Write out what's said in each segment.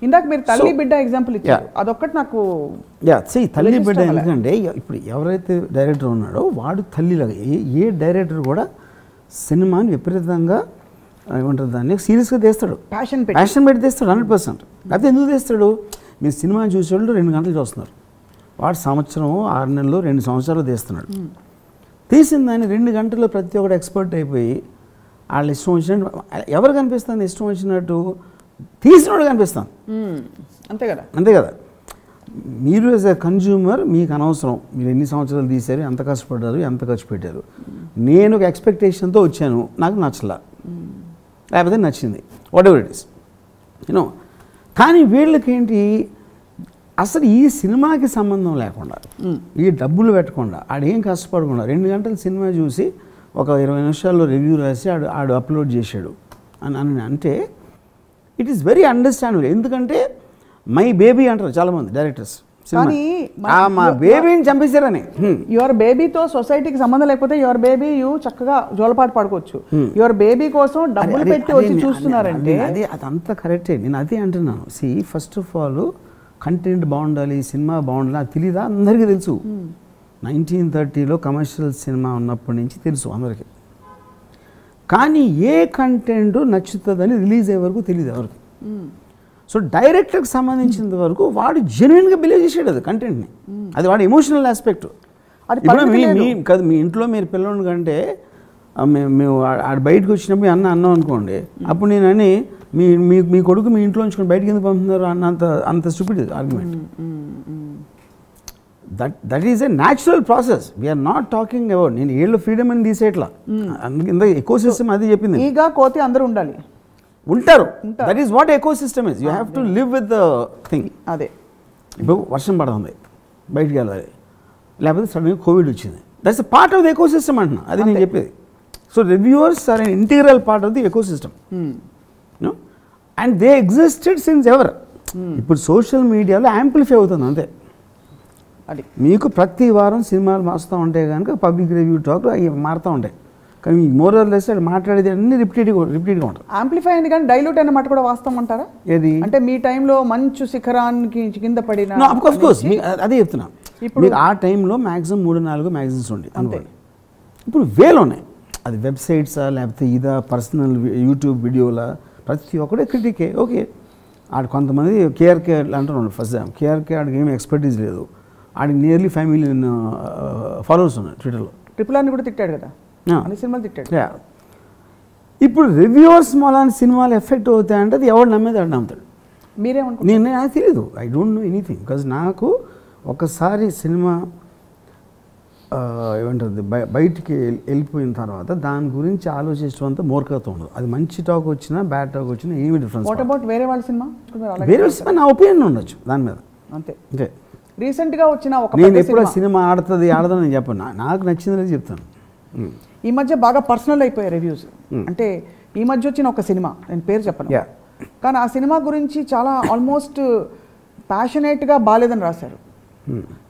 ఇందాక మీరు తల్లి బిడ్డ ఎగ్జాంపుల్ ఇచ్చారు, అదొక్కటి నాకు తల్లి బిడ్డ ఎందుకంటే ఇప్పుడు ఎవరైతే డైరెక్టర్ ఉన్నాడో వాడు తల్లిలాగా ఏ డైరెక్టర్ కూడా సినిమాని విపరీతంగా ఏమంటారు దాన్ని సీరియస్గా తీస్తాడు, ప్యాషన్ పెట్టి తీస్తాడు 100%. లేకపోతే ఎందుకు తీస్తాడు? మీరు సినిమా చూసేవాళ్ళు 2 గంటలు చూస్తున్నారు, వాడు సంవత్సరం 6 నెలలు 2 సంవత్సరాలు తీస్తున్నాడు. తీసిన దాన్ని 2 గంటల్లో ప్రతి ఒక్కటి ఎక్స్పర్ట్ అయిపోయి వాళ్ళు ఇష్టం వచ్చినట్టు ఎవరు కనిపిస్తుంది, ఇష్టం వచ్చినట్టు తీసినోడు కనిపిస్తాను. అంతే కదా. మీరు యాజ్ ఎ కన్జ్యూమర్ మీకు అనవసరం మీరు ఎన్ని సంవత్సరాలు తీశారు, ఎంత కష్టపడ్డారు, ఎంత ఖర్చు పెట్టారు. నేను ఒక ఎక్స్పెక్టేషన్తో వచ్చాను, నాకు నచ్చలా, లేకపోతే నచ్చింది, what ever it is you know. కానీ వీళ్ళకేంటి అసలు ఈ సినిమాకి సంబంధం లేకుండా, ఈ డబ్బులు పెట్టకుండా, ఆడేం కష్టపడకుండా 2 గంటలు సినిమా చూసి ఒక 20 నిమిషాల్లో రివ్యూ రాసి ఆడు అప్లోడ్ చేశాడు అని అంటే ఇట్ ఈస్ వెరీ అండర్స్టాండబుల్. ఎందుకంటే మై బేబీ అంటారు చాలామంది డైరెక్టర్స్, మా బేబీని చంపేశారని. యువర్ బేబీతో సొసైటీకి సంబంధం లేకపోతే యువర్ బేబీ చక్కగా జోలపాటు పడుకోవచ్చు. యువర్ బేబీ కోసం డబ్బులు పెట్టి వచ్చి చూస్తున్నారంటే అదంతా కరెక్టే. నేను అదే అంటున్నాను. See first of all content బాగుండాలి, సినిమా బాగుండాలి, అది తెలీదా? అందరికీ తెలుసు. 1930లో కమర్షియల్ సినిమా ఉన్నప్పటి నుంచి తెలుసు అందరికీ. కానీ ఏ కంటెంట్ నచ్చుతుందని రిలీజ్ అయ్యే వరకు తెలియదు ఎవరికి. సో డైరెక్టర్కి సంబంధించినంత వరకు వాడు జెన్యున్గా బిలీవ్ చేసాడు అది కంటెంట్ని, అది వాడి ఎమోషనల్ ఆస్పెక్ట్. కాదు మీ ఇంట్లో మీరు పిల్లలు కంటే మేము ఆడ బయటకు వచ్చినప్పుడు అన్నాం అనుకోండి, అప్పుడు నేను అని మీ కొడుకు మీ ఇంట్లో ఉంచుకొని బయటకు ఎందుకు పంపుతున్నారు అంత stupid argument. That is a natural process. We're not talking about నేను ఏళ్ళు ఫ్రీడమ్ అని తీసేట్లా. అందుకే ఎకో సిస్టమ్ అది చెప్పింది. ఈగా కోతి అందరూ ఉండాలి, ఉంటారు. That is what eco system is. You have to live with the thing. అదే ఇప్పుడు వర్షం పడుతుంది, బయటికి వెళ్ళాలి, లేకపోతే సడన్గా కోవిడ్ వచ్చింది, that's a part of the eco system అంటున్నా. అది నేను చెప్పేది. So reviewers are an integral part of the eco system, and they existed since ever. ఇప్పుడు సోషల్ మీడియాలో యాంప్లిఫై అవుతుంది అంతే. అది మీకు ప్రతి వారం సినిమాలు మారుస్తూ ఉంటే కనుక పబ్లిక్ రివ్యూ టాక్ అవి మారుతూ ఉంటాయి. కానీ మోరల్ లెస్ మాట్లాడేది అన్ని రిపీట్గా ఉంటుంది. యాంప్లిఫై అయింది కానీ డైల్యూట్ అయిన మాట కూడా వాస్తవం అంటారా? ఏది అంటే మీ టైంలో మంచు శిఖరానికి కింద పడిన అఫ్కోర్స్ అదే చెప్తున్నా. ఇప్పుడు ఆ టైంలో మ్యాక్సిమం 3-4 మ్యాగజైన్స్ ఉండి అంతే. ఇప్పుడు వేలు ఉన్నాయి. అది వెబ్సైట్సా లేకపోతే ఇదా పర్సనల్ యూట్యూబ్ వీడియోలా ప్రతి ఒక్కడే క్రిటికే. ఓకే, ఆడ కొంతమంది కేఆర్కే అంటున్నాడు. ఫస్ట్ కేఆర్కే ఆడికి ఏమి ఎక్స్పర్టీస్ లేదు, ఆడికి నియర్లీ 5 మిలియన్ ఫాలోవర్స్ ఉన్నాయి ట్విట్టర్లో. ట్రిపుల్ కూడా తిట్టాడు కదా, అన్ని సినిమాలు తిట్టాడు. ఇప్పుడు రివ్యూవర్స్ మూలాన్ని సినిమాలు ఎఫెక్ట్ అవుతాయంటే అది ఎవరు నమ్మేది అడు నమ్ముతాడు. మీరేమనుకుంటారు? నేను నాకు తెలియదు, I don't know anything. Because నాకు ఒకసారి సినిమా ఏమంటుంది బయటికి వెళ్ళిపోయిన తర్వాత దాని గురించి ఆలోచించడం అంతా మూర్ఖత ఉండదు. అది మంచి టాక్ వచ్చినా బ్యాడ్ టాక్ వచ్చినా ఏమి డిఫరెన్స్. వాట్ అబౌట్ వేరే వాళ్ళ సినిమా? వేరే సినిమా నా ఒపీనియన్ ఉండొచ్చు దాని మీద అంతే. ఓకే, రీసెంట్గా వచ్చిన ఒక నేను ఎప్పుడు సినిమా ఆడుతుంది ఆడదని నేను చెప్పను, నాకు నచ్చిందని చెప్తాను. ఈ మధ్య బాగా పర్సనల్ అయిపోయాయి రివ్యూస్. అంటే ఈ మధ్య వచ్చిన ఒక సినిమా, నేను పేరు చెప్పను, కానీ ఆ సినిమా గురించి చాలా ఆల్మోస్ట్ ప్యాషనేట్గా బాలేదని రాశారు.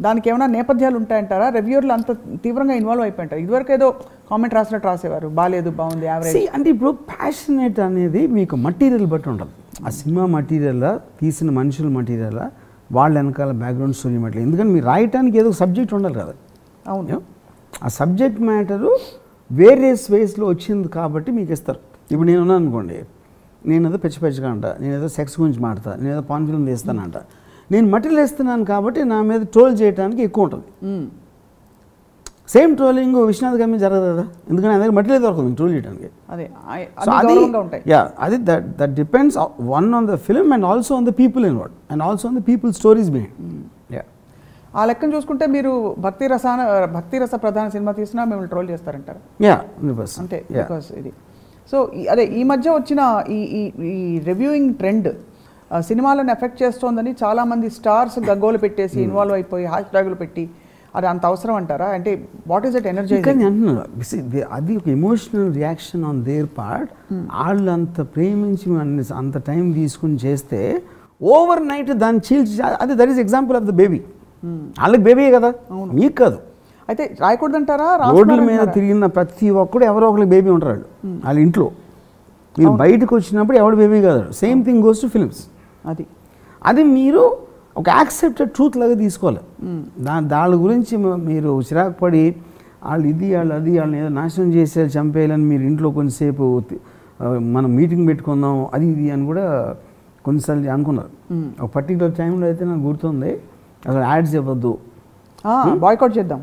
దానికి ఏమైనా నేపథ్యాలు ఉంటాయంటారా? రివ్యూర్లు అంత తీవ్రంగా ఇన్వాల్వ్ అయిపోయింటారు. ఇదివరకు ఏదో కామెంట్ రాసినట్టు రాసేవారు, బాలేదు, బాగుంది, యావరేజ్. అంటే ఇప్పుడు ప్యాషనేట్ అనేది మీకు మటీరియల్ బట్టి ఉంటుంది. ఆ సినిమా మటీరియల్, తీసిన మనుషుల మటీరియల్, వాళ్ళ వెనకాల బ్యాక్గ్రౌండ్ స్టోరీ మ్యాటర్. ఎందుకంటే మీరు రాయటానికి ఏదో సబ్జెక్ట్ ఉండాలి కదా. అవును, ఆ సబ్జెక్ట్ మ్యాటరు వేరియస్ వేస్లో వచ్చింది కాబట్టి మీకు ఇస్తారు. ఇప్పుడు నేను ఉన్నాను అనుకోండి, నేను ఏదో పెచ్చగా అంట, నేను ఏదో సెక్స్ గురించి మాడతా, నేను ఏదో పాన్ ఫిల్మ్ తీస్తానంట, నేను మటీరియల్ వేస్తున్నాను కాబట్టి నా మీద ట్రోల్ చేయడానికి ఎక్కువ ఉంటుంది. సేమ్ ట్రోలింగ్ విశ్వనాథ్ గారి మీద జరగదు కదా, ఎందుకంటే నా దగ్గర మటీరియల్ దొరకదు ట్రోల్ చేయడానికి. అది that depends one on the film and also on the people involved and also on the people stories behind. ఆ లెక్కను చూసుకుంటే మీరు భక్తి రస ప్రధాన సినిమా తీసినా మిమ్మల్ని ట్రోల్ చేస్తారంటారు. అంతే, బికాస్ ఇది. సో అదే ఈ మధ్య వచ్చిన ఈ రివ్యూయింగ్ ట్రెండ్ సినిమాలను ఎఫెక్ట్ చేస్తోందని చాలామంది స్టార్స్ గగ్గోలు పెట్టేసి ఇన్వాల్వ్ అయిపోయి హ్యాష్ ట్యాగులు పెట్టి, అది అంత అవసరం అంటారా? అంటే వాట్ ఈస్ ఇట్ ఎనర్జీ? అది ఒక emotional reaction on their part. వాళ్ళు అంత ప్రేమించి అంత టైం తీసుకుని చేస్తే ఓవర్ నైట్ దాన్ని చీల్చి, అది that is example of the baby. వాళ్ళకి బేబీ కదా, మీకు కాదు. అయితే రాయకూడదంటారా? రోడ్ల మీద తిరిగిన ప్రతి ఒక్కడు ఎవరో ఒకరికి బేబీ ఉంటారు వాళ్ళ ఇంట్లో. మీరు బయటకు వచ్చినప్పుడు ఎవడు బేబీ కాదు. Same thing goes to films. అది అది మీరు ఒక యాక్సెప్టెడ్ ట్రూత్ లాగా తీసుకోవాలి. దాని గురించి మీరు చిరాకు పడి వాళ్ళు ఇది వాళ్ళు అది వాళ్ళని ఏదో నాశనం చేసేయాలి చంపేయాలని మీరు ఇంట్లో కొంచెంసేపు మనం మీటింగ్ పెట్టుకుందాం అది ఇది అని కూడా కొన్నిసార్లు అనుకున్నారు. ఒక పర్టికులర్ టైంలో అయితే నాకు గుర్తుంది, అసలు యాడ్స్ ఇవ్వద్దు, బాయ్కాట్ చేద్దాం,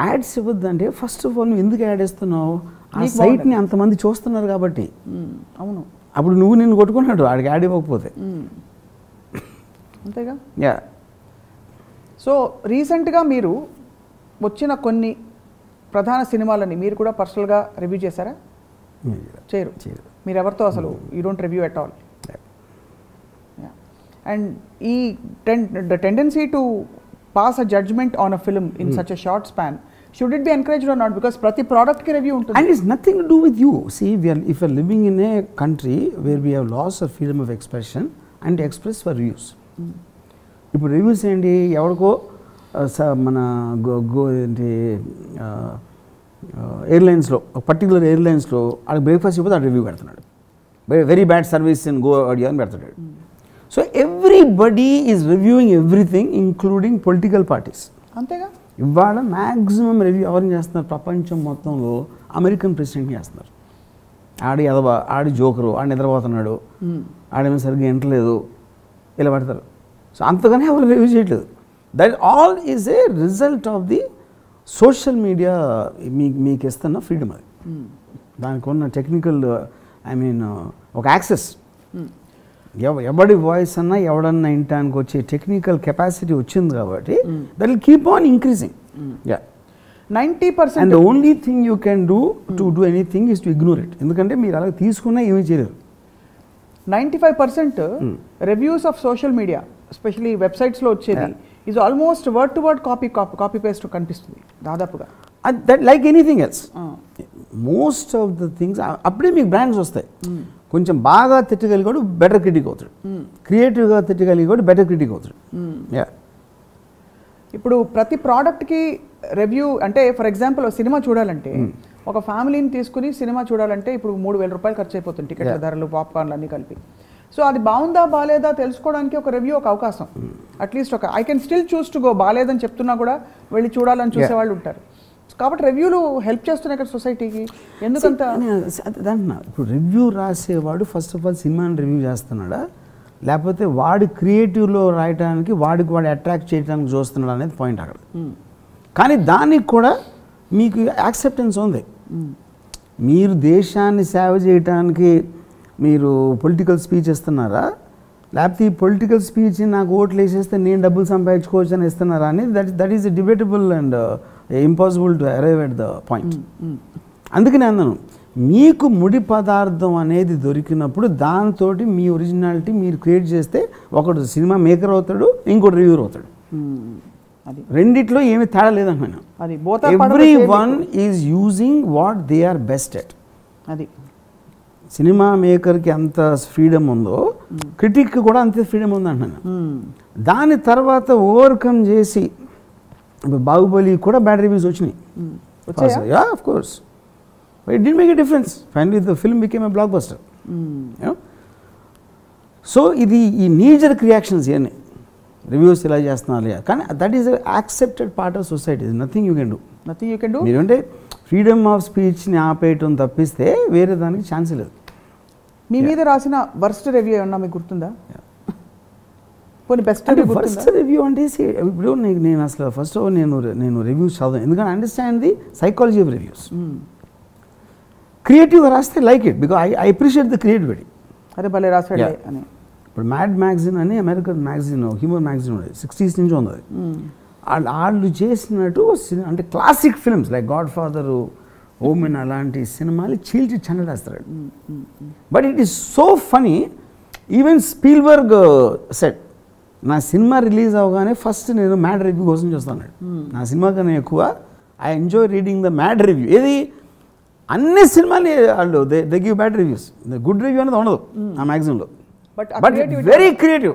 యాడ్స్ ఇవ్వద్దు అంటే ఫస్ట్ ఆఫ్ ఆల్ నువ్వు ఎందుకు యాడ్ ఇస్తున్నావు, ఆ సైట్ని అంతమంది చూస్తున్నారు కాబట్టి. అవును, అప్పుడు నువ్వు నిన్ను కొట్టుకున్నాడు వాడికి యాడ్ ఇవ్వకపోతే. అంతేగా. యా. సో రీసెంట్గా మీరు వచ్చిన కొన్ని ప్రధాన సినిమాలని మీరు కూడా పర్సనల్గా రివ్యూ చేశారా? చేయరు. మీరు ఎవరితో అసలు you don't review at all. And ఈ tendency to pass a judgement on a film in such a short span, should it be encouraged or not? Because ప్రతి product కి review ఉంటుంది. And it's nothing to do with you. See, if we are living in a country where we have lost our freedom of expression and express for views. ఇప్పుడు reviews ఏంటి, ఎవరికో మన ఏంటి ఎయిర్లైన్స్లో particular ఎయిర్లైన్స్లో వాళ్ళకి breakfast ఇవ్వదు ఆ review పెడుతున్నాడు, very bad service in go audio అని పెడతాడు. So everybody is reviewing everything including political parties. అంతేగా. ఇవాళ మ్యాక్సిమం రివ్యూ ఎవరిని చేస్తున్నారు, ప్రపంచం మొత్తంలో అమెరికన్ ప్రెసిడెంట్ని చేస్తున్నారు. ఆడి జోకరు, ఆడి నిద్రపోతున్నాడు, ఆడేమో సరిగ్గా ఎంటలేదు, ఇలా పడతారు. సో అంతగానే ఎవరు రివ్యూ చేయట్లేదు. That all is a result of the social media మీకు ఇస్తున్న ఫ్రీడమ్. అది దానికి ఉన్న టెక్నికల్ ఒక యాక్సెస్, ఎవడి వాయిస్ అన్నా ఎవడన్నా వినటానికి వచ్చే టెక్నికల్ కెపాసిటీ వచ్చింది కాబట్టి that will keep on increasing. 90%. And the only thing you can do to do anything is to ignore it. ఎందుకంటే మీరు అలా తీసుకున్నా ఏమీ చేయలేరు. 95% reviews of social media especially వెబ్సైట్స్లో వచ్చేది is almost word to word copy paste కనిపిస్తుంది దాదాపుగా. That like anything else. Most of the things అప్పుడే మీకు బ్రాండ్స్ వస్తాయి. కొంచెం బాగా తిట్టగలిగాడు బెటర్ క్రిటిక్ అవుతాడు, క్రియేటివ్గా తిట్టగలిగాడు బెటర్ క్రిటిక్ అవుతాడు. ఇప్పుడు ప్రతి ప్రోడక్ట్కి రివ్యూ అంటే ఫర్ ఎగ్జాంపుల్ సినిమా చూడాలంటే ఒక ఫ్యామిలీని తీసుకుని సినిమా చూడాలంటే ఇప్పుడు 3,000 రూపాయలు ఖర్చు అయిపోతుంది, టికెట్ల ధరలు, పాప్కార్న్లు అన్నీ కలిపి. సో అది బాగుందా బాగాలేదా తెలుసుకోవడానికి ఒక రివ్యూ ఒక అవకాశం. అట్లీస్ట్ ఒక I can still choose to go, బాగాలేదని చెప్తున్నా కూడా వెళ్ళి చూడాలని చూసేవాళ్ళు ఉంటారు. కాబట్టి రివ్యూలు హెల్ప్ చేస్తున్నాయి ఇక్కడ సొసైటీకి. ఎందుకంత అదంటున్నా, ఇప్పుడు రివ్యూ రాసేవాడు ఫస్ట్ ఆఫ్ ఆల్ సినిమాని రివ్యూ చేస్తున్నాడా లేకపోతే వాడు క్రియేటివ్లో రాయడానికి వాడు అట్రాక్ట్ చేయడానికి చూస్తున్నాడు అనేది పాయింట్ అక్కడ. కానీ దానికి కూడా మీకు యాక్సెప్టెన్స్ ఉంది. మీరు దేశాన్ని సేవ చేయడానికి మీరు పొలిటికల్ స్పీచ్ ఇస్తున్నారా లేకపోతే ఈ పొలిటికల్ స్పీచ్ నాకు ఓట్లు వేసేస్తే నేను డబ్బులు సంపాదించుకోవచ్చు అని ఇస్తున్నారా అని that is debatable and impossible to arrive at the point. అందుకనే అన్నాను, మీకు ముడి పదార్థం అనేది దొరికినప్పుడు దాంతో మీ ఒరిజినాలిటీ మీరు క్రియేట్ చేస్తే ఒకడు సినిమా మేకర్ అవుతాడు, ఇంకోటి రివ్యూర్ అవుతాడు. రెండిట్లో ఏమి తేడా లేదంటున్నాను. Everyone is using what they are best at. అది సినిమా మేకర్కి అంత ఫ్రీడమ్ ఉందో క్రిటిక్ కూడా అంతే ఫ్రీడమ్ ఉంది అంటున్నాను. దాని తర్వాత ఓవర్కమ్ చేసి బాహుబలి కూడా బ్యాడ్ రివ్యూస్ వచ్చినాయి. Yeah of course, it did make a difference. Finally the film became a block buster. So ఇది ఈ నీజర్క్ రియాక్షన్స్ ఇవన్నీ రివ్యూస్ ఇలా చేస్తున్నారు, కానీ that is accepted part of society. Nothing you can do. మీరంటే freedom of స్పీచ్ని ఆపేయటం తప్పిస్తే వేరే దానికి ఛాన్స్ లేదు. మీ మీద రాసిన వర్స్ట్ రివ్యూ ఏమన్నా మీకు గుర్తుందా? బెస్ట్ రివ్యూ అంటే ఇప్పుడు నేను అసలు ఫస్ట్ నేను రివ్యూస్ చదవను, ఎందుకంటే understand the psychology of reviews. క్రియేటివ్గా రాస్తే like it because I appreciate the creativity. అదే భలే రాసాడు అని. ఇప్పుడు మ్యాడ్ మ్యాగజైన్ అని అమెరికన్ మ్యాగజైన్, హ్యూమర్ మ్యాగజైన్ ఉండేది, 60s నుంచి ఉంది. వాళ్ళు చేసినట్టు అంటే classic films like Godfather, Omen అలాంటి సినిమాలు చీల్చి చెండేస్తాడు. But it is so funny. Even Spielberg set, నా సినిమా రిలీజ్ అవగానే ఫస్ట్ నేను మ్యాడ్ రివ్యూ కోసం చూస్తాను. నా సినిమా కన్నా ఎక్కువ I enjoy reading the mad review. ఏది అన్ని సినిమాలు వాళ్ళు they give bad reviews, good review అనేది ఉండదు ఆ మ్యాగజైన్లో. But very creative.